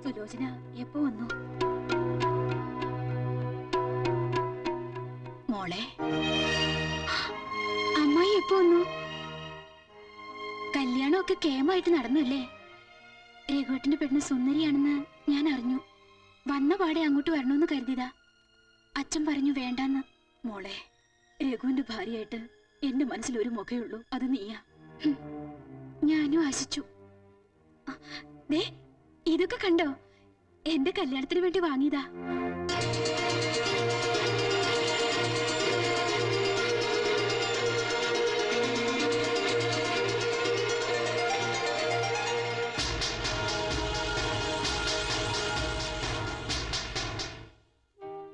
സുലോചന എപ്പോ വന്നു? മോളെ, അമ്മായി എപ്പോ വന്നു? കല്യാണമൊക്കെ കേമായിട്ട് നടന്നല്ലേ? രഘുവേട്ടന്റെ പെണ്ണ് സുന്ദരിയാണെന്ന് ഞാൻ അറിഞ്ഞു. വന്ന പാടെ അങ്ങോട്ട് വരണമെന്ന് കരുതിയതാ. അച്ഛൻ പറഞ്ഞു വേണ്ടാന്ന്. മോളെ, രഘുവിന്റെ ഭാര്യയായിട്ട് എന്റെ മനസ്സിൽ ഒരു മുഖയുള്ളൂ, അത് നീയാ. ഞാനും ആശിച്ചു. ദേ, ഇതൊക്കെ കണ്ടോ? എന്റെ കല്യാണത്തിന് വേണ്ടി വാങ്ങിയതാ.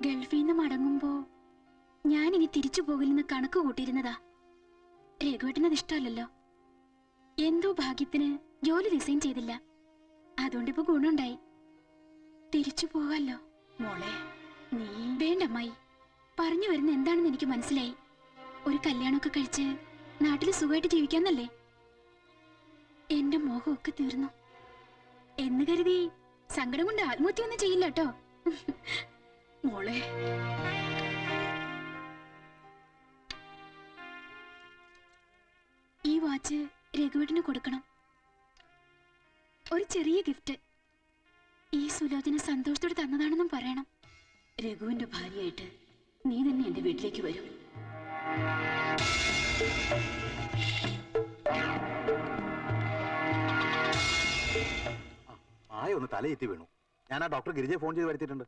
ഗൾഫിൽ നിന്ന് മടങ്ങുമ്പോ ഞാൻ ഇനി തിരിച്ചു പോകില്ലെന്ന് കണക്ക് കൂട്ടിയിരുന്നതാ. രഘുവേട്ടനത് ഇഷ്ടമല്ലല്ലോ. എന്തോ ഭാഗ്യത്തിന് ജോലി റിസൈൻ ചെയ്തില്ല. അതുകൊണ്ടിപ്പോ ഗുണമുണ്ടായി. തിരിച്ചു പോകാലോ. മോളെ, നീ വേണ്ടമ്മായി. പറഞ്ഞു വരുന്ന എന്താണെന്ന് എനിക്ക് മനസ്സിലായി. ഒരു കല്യാണമൊക്കെ കഴിച്ച് നാട്ടിൽ സുഖമായിട്ട് ജീവിക്കാന്നല്ലേ? എന്റെ മോഹമൊക്കെ തീർന്നു എന്ന് കരുതി സങ്കടം കൊണ്ട് ആത്മഹത്യ ഒന്നും ചെയ്യില്ല കേട്ടോ. മോളെ, ഈ വാച്ച് രഘുവേട്ടന് കൊടുക്കണം. ഒരു ചെറിയ ഗിഫ്റ്റ്. ഈ സുലോചന സന്തോഷത്തോടെ തന്നതാണെന്നും പറയണം. രഘുവിന്റെ ഭാര്യയായിട്ട് നീ തന്നെ എന്റെ വീട്ടിലേക്ക് വരും. ഒന്ന് തലയെത്തി വീണു. ഞാൻ ആ ഡോക്ടർ ഗിരിജയെ ഫോൺ ചെയ്ത് വരുത്തിയിട്ടുണ്ട്.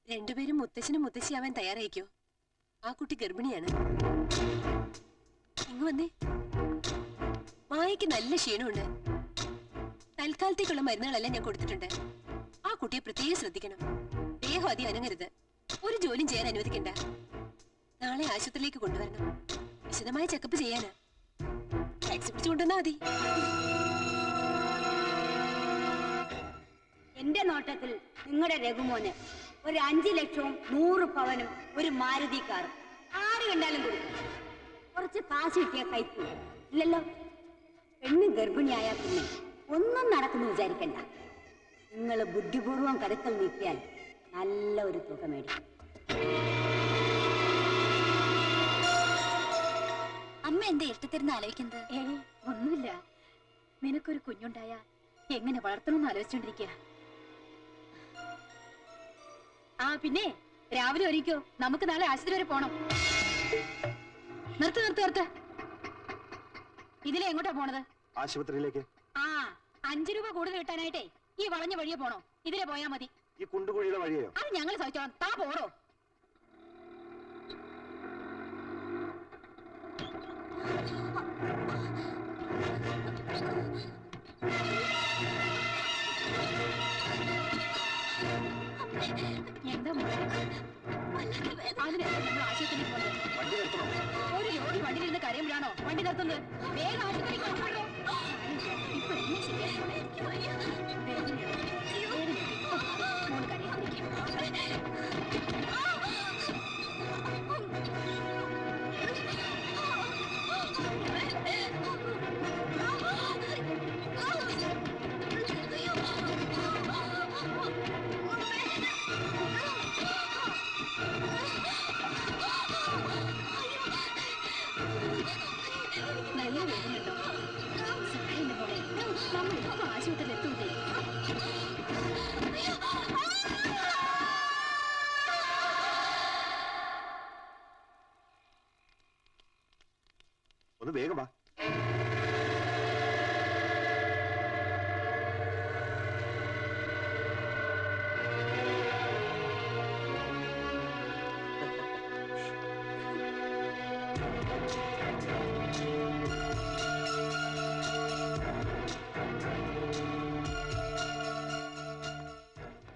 രണ്ടുപേരും മുത്തശ്ശനും മുത്തശ്ശിയാവാൻ തയ്യാറായിക്കോ. ആ കുട്ടി ഗർഭിണിയാണ്. ഇങ്ങ് വന്നേ. മായയ്ക്ക് നല്ല ക്ഷീണമുണ്ട്. തൽക്കാലത്തേക്കുള്ള മരുന്നുകളെല്ലാം ഞാൻ കൊടുത്തിട്ടുണ്ട്. ആ കുട്ടിയെ പ്രത്യേകം ശ്രദ്ധിക്കണം. ദേഹം അധികം അനങ്ങരുത്. ഒരു ജോലിയും ചെയ്യാൻ അനുവദിക്കണ്ട. നാളെ ആശുപത്രിയിലേക്ക് കൊണ്ടുവരണം. വിശദമായ ചെക്കപ്പ് ചെയ്യാനാ. ടാക്സി പിടിച്ചു കൊണ്ടുവന്നാ മതി. എന്റെ നോട്ടത്തിൽ നിങ്ങളുടെ രഘുമോന് ഒരു 5 ലക്ഷവും 100 പവനും ഒരു മാരുതി കാറും ആര് കണ്ടാലും കൊടുക്കും. കുറച്ച് കാശ് കിട്ടിയ കൈക്കൂ ഇല്ലല്ലോ. പെണ്ണ് ഗർഭിണിയായാൽ പിന്നെ ഒന്നും നടക്കുന്നു വിചാരിക്കണ്ട. നിങ്ങൾ ബുദ്ധിപൂർവം കരുത്തൽ നീക്കിയാൽ നല്ല ഒരു തുക മേടിക്കും. അമ്മ എന്താ ഇഷ്ടത്തിരുന്ന് ആലോചിക്കുന്നത്? ഒന്നുമില്ല. നിനക്കൊരു കുഞ്ഞുണ്ടായ എങ്ങനെ വളർത്തണമെന്ന് ആലോചിച്ചോണ്ടിരിക്കുക. ആ പിന്നെ രാവിലെ ഒരുക്കോ, നമുക്ക് നാളെ ആശുപത്രി വരെ പോണം. നിർത്ത്. ഇതിലെ എങ്ങോട്ടാ പോണത്? ആശുപത്രിയിലേക്ക്. ആ 5 രൂപ കൂടുതൽ കിട്ടാനായിട്ടേ ഈ വളഞ്ഞ വഴിയെ പോണോ? ഇതിലെ പോയാ മതി. ഈ കുണ്ടുകുഴിയുടെ വഴിയോ? അത് ഞങ്ങൾ സഹിച്ചോളാം. താ പോടോ. എന്താ അതിനെന്താ നമ്മൾ ആശുപത്രിയിൽ പോകുന്നത്? ഒരു രോഗി വണ്ടിയിലിരുന്ന് കരയുമ്പോഴാണോ വണ്ടി നിർത്തുന്നത്? വേഗം ആശുപത്രിയിൽ കൊണ്ടുപോകണോ? ഇപ്പൊ എന്നെ നല്ല വേദനയുണ്ടോ? സഹായം പോലെ നമ്മളിപ്പോ ആശുപത്രിയിൽ എത്തൂലേ? ഒന്ന് വേഗം വാ.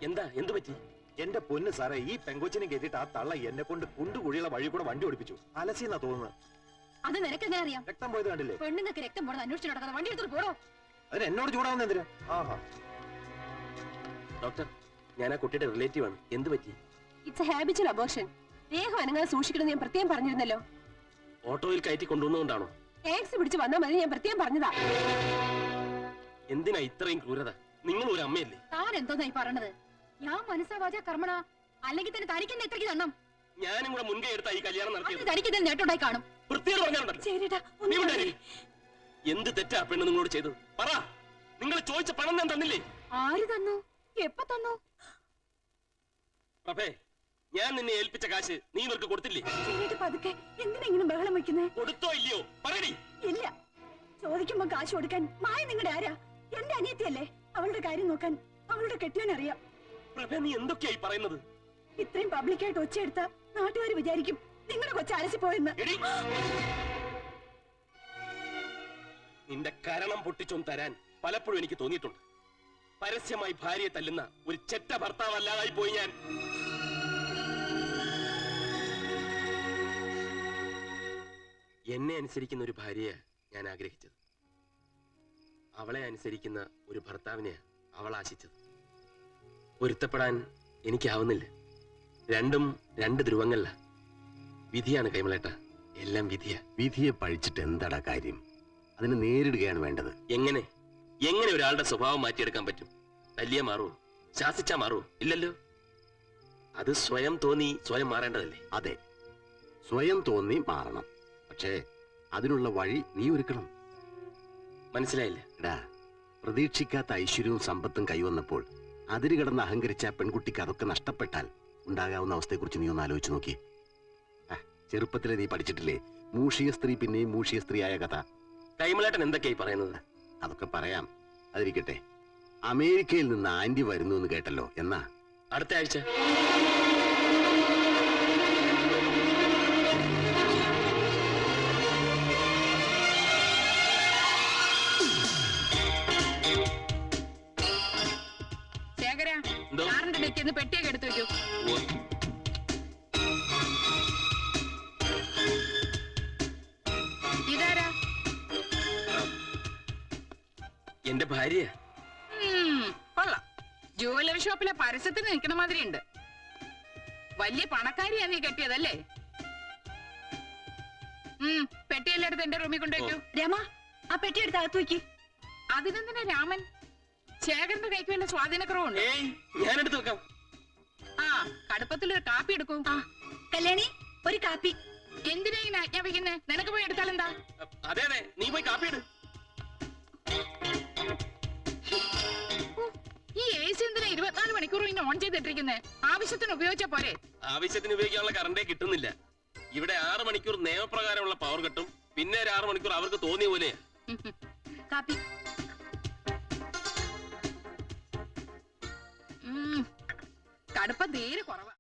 എന്താ എന്തു പറ്റി? എന്റെ പൊന്ന് സാറേ, ഈ പെങ്കൊച്ചിനെ കേട്ടിട്ട് ആ തള്ള എന്നെ കൊണ്ട് കുണ്ടുകുഴിയുള്ള വഴി കൂടെ വണ്ടി ഓടിപ്പിച്ചു. അലസിന്നാ തോന്നുന്നത്. അത് നിനക്കെങ്ങനെ അറിയാം? രക്തം പോയത് കണ്ടില്ലേ? പെണ്ണുങ്ങൾക്ക് രക്തം പോണത് അന്വേഷിച്ചു നടക്കാതെ വണ്ടി എടുത്തിട്ട് പോടോ. അതിന് എന്നോട് ചൂടാവുന്ന എന്തിനാ? ആഹാ. ഡോക്ടർ, ഞാൻ ആ കുട്ടിയുടെ റിലേറ്റീവ് ആണ്. എന്ത് പറ്റി? It's A habitual abortion. ദേഹം അനങ്ങാതെ സൂക്ഷിക്കണമെന്ന് ഞാൻ പ്രത്യേകം പറഞ്ഞിരുന്നല്ലോ. ഓട്ടോയിൽ കയറ്റി കൊണ്ടുവന്നുകൊണ്ടാണോ? ടാക്സി പിടിച്ച് വന്നാൽ മതി, ഞാൻ പ്രത്യേകം പറഞ്ഞതാ. എന്തിനാ ഇത്രയും ക്രൂരത? നിങ്ങൾ ഒരു അമ്മയല്ലേ? താൻ എന്തോന്നായി പറയണത്? ഞാൻ മനസ്സാവാച കർമ്മണ, അല്ലെങ്കിൽ തന്നെ തനിക്കെന്നെ ഇത്രയ്ക്ക് തണ്ണം? ഞാനും കൂടെ മുൻകൈ എടുത്താ ഈ കല്യാണം നടത്തിയത്. തനിക്ക് ഇതിൽ നേട്ടമുണ്ടായി കാണും. വൃത്തിയോട് പറഞ്ഞാലുണ്ടല്ലോ. ശരിടാ, നീ ഉണ്ടായി. എന്ത് തെറ്റാ പെണ്ണ് നിങ്ങളോട് ചെയ്തത്? പറ. നിങ്ങൾ ചോദിച്ച പണം ഞാൻ തന്നില്ലേ? ആര് തന്നു? എപ്പ തന്നു? പ്രഭേ, ഞാൻ നിന്നെ ഏൽപ്പിച്ച കാശ് നീ ഇവർക്ക് കൊടുത്തില്ലേ? പതുക്കെ എന്തിനാ ഇങ്ങനെ ബഹളം വെക്കുന്നേ? കൊടുത്തോ ഇല്ലയോ പറയടി. ഇല്ല, ചോദിക്കുമ്പോ കാശ് കൊടുക്കാൻ മായ നിങ്ങളുടെ ആരാ? എന്റെ അനിയത്തിയല്ലേ? അവളുടെ കാര്യം നോക്കാൻ അവളുടെ കെട്ടിയനറിയാം. പ്രഭേ, നീ എന്തൊക്കെയായി പറയുന്നത്? ഇത്രയും പബ്ലിക്കായിട്ട് ഒച്ചയെടുത്ത നാട്ടുകാർ വിചാരിക്കും നിങ്ങളുടെ കൊച്ചു അലസിപ്പോയെന്ന്. എടി, നിന്റെ കരണം പൊട്ടിച്ചൊന്ന് തരാൻ പലപ്പോഴും എനിക്ക് തോന്നിയിട്ടുണ്ട്. പരസ്യമായി ഭാര്യയെ തല്ലുന്ന ഒരു ചെറ്റ ഭർത്താവല്ലാതായി പോയി ഞാൻ. എന്നെ അനുസരിക്കുന്ന ഒരു ഭാര്യയെ ഞാൻ ആഗ്രഹിച്ചത്. അവളെ അനുസരിക്കുന്ന ഒരു ഭർത്താവിനെ അവൾ ആശിച്ചത്. പൊരുത്തപ്പെടാൻ എനിക്കാവുന്നില്ല. രണ്ടും രണ്ട് ധ്രുവങ്ങളില. വിധിയാണ് കൈമളേട്ട, എല്ലാം വിധിയാ. വിധിയെ പഴിച്ചിട്ട് എന്താടാ കാര്യം? അതിനെ നേരിടുകയാണ് വേണ്ടത്. എങ്ങനെ എങ്ങനെ ഒരാളുടെ സ്വഭാവം മാറ്റിയെടുക്കാൻ പറ്റും? തല്ലിയ മാറുമോ? ശാസിച്ചാ മാറുമോ? ഇല്ലല്ലോ. അത് സ്വയം തോന്നി സ്വയം മാറേണ്ടതല്ലേ? അതെ, സ്വയം തോന്നി മാറണം. പക്ഷേ അതിനുള്ള വഴി നീ ഒരുക്കണം. മനസ്സിലായില്ല. എടാ, പ്രതീക്ഷിക്കാത്ത ഐശ്വര്യവും സമ്പത്തും കൈവന്നപ്പോൾ അതിര് കിടന്ന് അഹങ്കരിച്ച പെൺകുട്ടിക്ക് അതൊക്കെ നഷ്ടപ്പെട്ടാൽ ഉണ്ടാകാവുന്ന അവസ്ഥയെക്കുറിച്ച് നീ ഒന്ന് ആലോചിച്ച് നോക്കി. ചെറുപ്പത്തിലെ നീ പഠിച്ചിട്ടില്ലേ മൂഷിയ സ്ത്രീ പിന്നെയും മൂഷിയ സ്ത്രീയായ കഥ? കൈമളേട്ടൻ എന്തൊക്കെയായി പറയുന്നത്? അതൊക്കെ പറയാം, അതിരിക്കട്ടെ. അമേരിക്കയിൽ നിന്ന് ആന്റി വരുന്നു എന്ന് കേട്ടല്ലോ, എന്നാ? അടുത്ത ആഴ്ച. എന്തോ? പെട്ടിയൊക്കെ എടുത്തു വെക്കൂ. ഇതാരാ? എന്റെ ഭാര്യ. കൊള്ളാം. ജുവലറി ഷോപ്പിലെ പരസ്യത്തിന് നിൽക്കണ മാതിരി ഉണ്ട്. വലിയ പണക്കാരിയാ നീ കെട്ടിയതല്ലേ? പെട്ടിയെല്ലാം എടുത്ത് എന്റെ റൂമിൽ കൊണ്ടുവയ്ക്കൂ. രമ, ആ പെട്ടി എടുത്ത് അകത്ത് വെക്ക്. അതിനെന്തിനാ രാമൻ? ശേഖരന്റെ കൈക്ക് വല്ല സ്വാധീനക്കുറവുണ്ട്. ഞാൻ എടുത്തു വെക്കാം. ആ, കടുപ്പത്തിലൊരു കാപ്പി എടുക്കൂ. കല്യാണി, ഒരു കാപ്പി. എന്തിനാ ഇങ്ങനെ ആജ്ഞാപിക്കുന്നേ? നിനക്ക് പോയി എടുത്താലെന്താ? അതെ അതെ, നീ പോയി കാപ്പി എടു. ഈ AC എന്തിനാ 24 മണിക്കൂറും ഇങ്ങനെ ഓൺ ചെയ്തിട്ടിരിക്കുന്നേ? ആവശ്യത്തിന് ഉപയോഗിച്ചാ പോരെ? ആവശ്യത്തിന് ഉപയോഗിക്കാനുള്ള കറണ്ടേ കിട്ടുന്നില്ല. ഇവിടെ 6 മണിക്കൂർ നിയമപ്രകാരമുള്ള പവർ കട്ടും, പിന്നെ ഒരു 6 മണിക്കൂർ അവർക്ക് തോന്നിയ പോലെയാ. കാപ്പി. കടുപ്പം തീരെ കുറവാ.